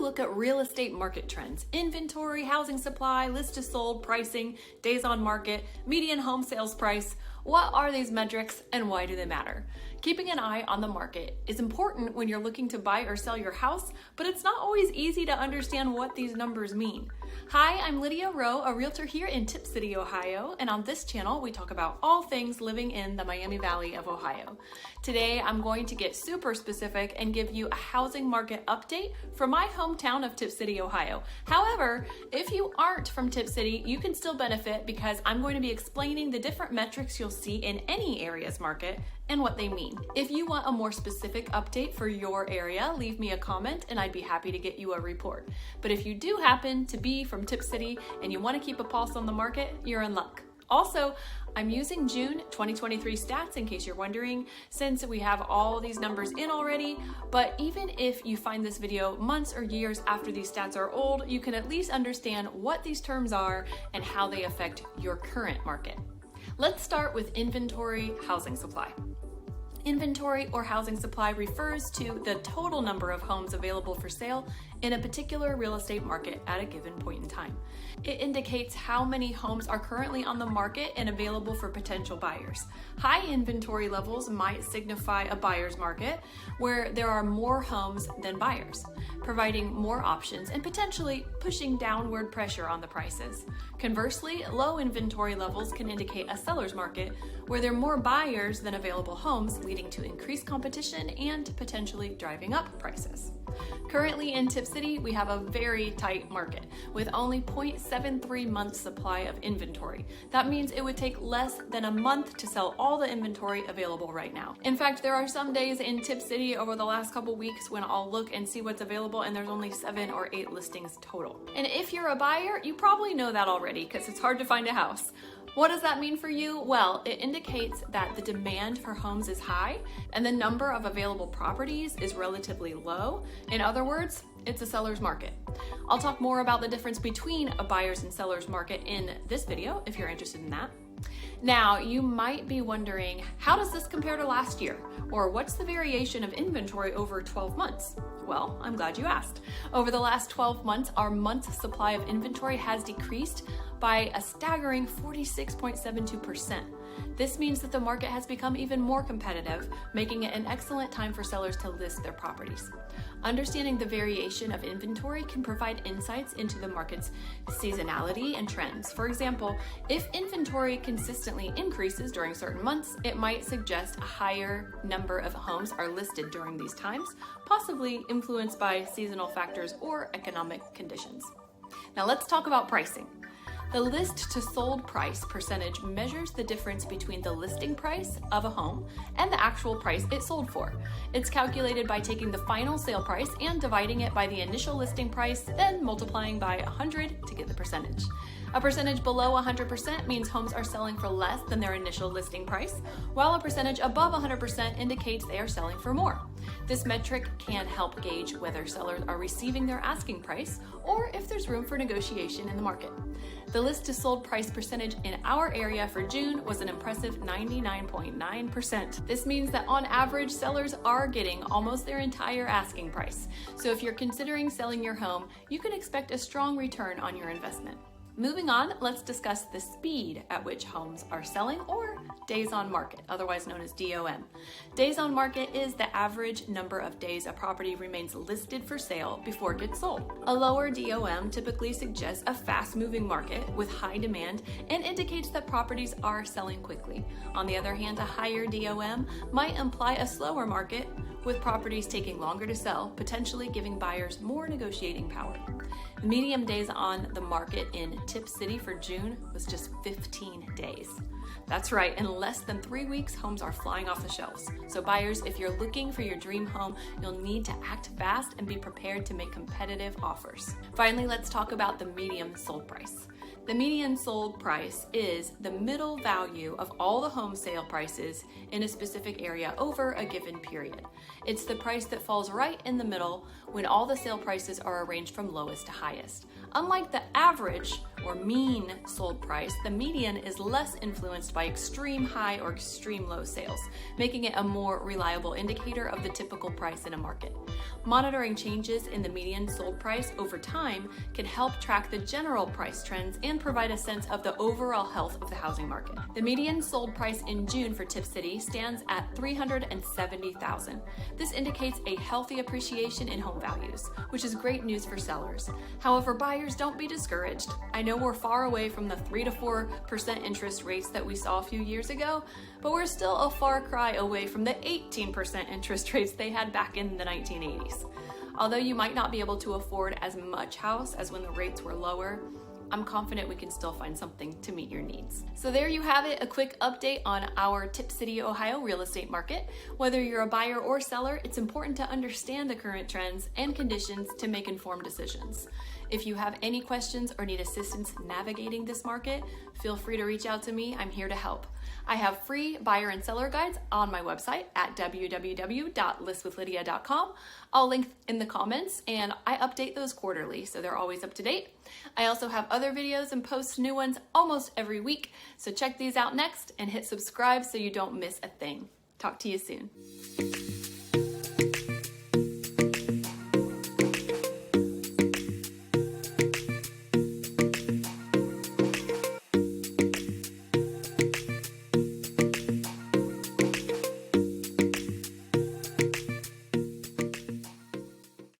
look at real estate market trends: inventory, housing supply, list to sold, pricing, days on market, median home sales price. What are these metrics and why do they matter? Keeping an eye on the market is important when you're looking to buy or sell your house, but it's not always easy to understand what these numbers mean. Hi, I'm Lydia Rowe, a realtor here in Tipp City, Ohio, and on this channel we talk about all things living in the Miami Valley of Ohio. Today I'm going to get super specific and give you a housing market update from my hometown of Tipp City, Ohio. However, if you aren't from Tipp City, you can still benefit because I'm going to be explaining the different metrics you'll see in any area's market and what they mean. If you want a more specific update for your area, leave me a comment and I'd be happy to get you a report. But if you do happen to be from Tipp City and you want to keep a pulse on the market, you're in luck. Also, I'm using June 2023 stats in case you're wondering, since we have all these numbers in already, but even if you find this video months or years after these stats are old, you can at least understand what these terms are and how they affect your current market. Let's start with inventory housing supply. Inventory or housing supply refers to the total number of homes available for sale in a particular real estate market at a given point in time. It indicates how many homes are currently on the market and available for potential buyers. High inventory levels might signify a buyer's market where there are more homes than buyers, providing more options and potentially pushing downward pressure on the prices. Conversely, low inventory levels can indicate a seller's market where there are more buyers than available homes, leading to increased competition and potentially driving up prices. Currently in Tipp City, we have a very tight market with only 0.73 months supply of inventory. That means it would take less than a month to sell all the inventory available right now. In fact, there are some days in Tipp City over the last couple weeks when I'll look and see what's available and there's only 7 or 8 listings total. And if you're a buyer, you probably know that already because it's hard to find a house. What does that mean for you? Well, it indicates that the demand for homes is high and the number of available properties is relatively low. In other words, it's a seller's market. I'll talk more about the difference between a buyer's and seller's market in this video if you're interested in that. Now, you might be wondering, how does this compare to last year? Or what's the variation of inventory over 12 months? Well, I'm glad you asked. Over the last 12 months, our month's supply of inventory has decreased by a staggering 46.72%. This means that the market has become even more competitive, making it an excellent time for sellers to list their properties. Understanding the variation of inventory can provide insights into the market's seasonality and trends. For example, if inventory consistently increases during certain months, it might suggest a higher number of homes are listed during these times, possibly influenced by seasonal factors or economic conditions. Now let's talk about pricing. The list to sold price percentage measures the difference between the listing price of a home and the actual price it sold for. It's calculated by taking the final sale price and dividing it by the initial listing price, then multiplying by 100 to get the percentage. A percentage below 100% means homes are selling for less than their initial listing price, while a percentage above 100% indicates they are selling for more. This metric can help gauge whether sellers are receiving their asking price or if there's room for negotiation in the market. The list to sold price percentage in our area for June was an impressive 99.9%. This means that on average, sellers are getting almost their entire asking price. So if you're considering selling your home, you can expect a strong return on your investment. Moving on, let's discuss the speed at which homes are selling, or days on market, otherwise known as DOM. Days on market is the average number of days a property remains listed for sale before it gets sold. A lower DOM typically suggests a fast-moving market with high demand and indicates that properties are selling quickly. On the other hand, a higher DOM might imply a slower market with properties taking longer to sell, potentially giving buyers more negotiating power. The median days on the market in Tipp City for June was just 15 days. That's right, in less than 3 weeks, homes are flying off the shelves. So buyers, if you're looking for your dream home, you'll need to act fast and be prepared to make competitive offers. Finally, let's talk about the median sold price. The median sold price is the middle value of all the home sale prices in a specific area over a given period. It's the price that falls right in the middle when all the sale prices are arranged from lowest to highest. Unlike the average, or mean sold price, the median is less influenced by extreme high or extreme low sales, making it a more reliable indicator of the typical price in a market. Monitoring changes in the median sold price over time can help track the general price trends and provide a sense of the overall health of the housing market. The median sold price in June for Tipp City stands at $370,000. This indicates a healthy appreciation in home values, which is great news for sellers. However, buyers, don't be discouraged. I know we're far away from the 3 to 4% interest rates that we saw a few years ago, but we're still a far cry away from the 18% interest rates they had back in the 1980s. Although you might not be able to afford as much house as when the rates were lower, I'm confident we can still find something to meet your needs. So there you have it, a quick update on our Tipp City, Ohio real estate market. Whether you're a buyer or seller, it's important to understand the current trends and conditions to make informed decisions. If you have any questions or need assistance navigating this market, feel free to reach out to me. I'm here to help. I have free buyer and seller guides on my website at www.listwithlydia.com. I'll link in the comments, and I update those quarterly, so they're always up to date. I also have other videos and post new ones almost every week, so check these out next and hit subscribe so you don't miss a thing. Talk to you soon.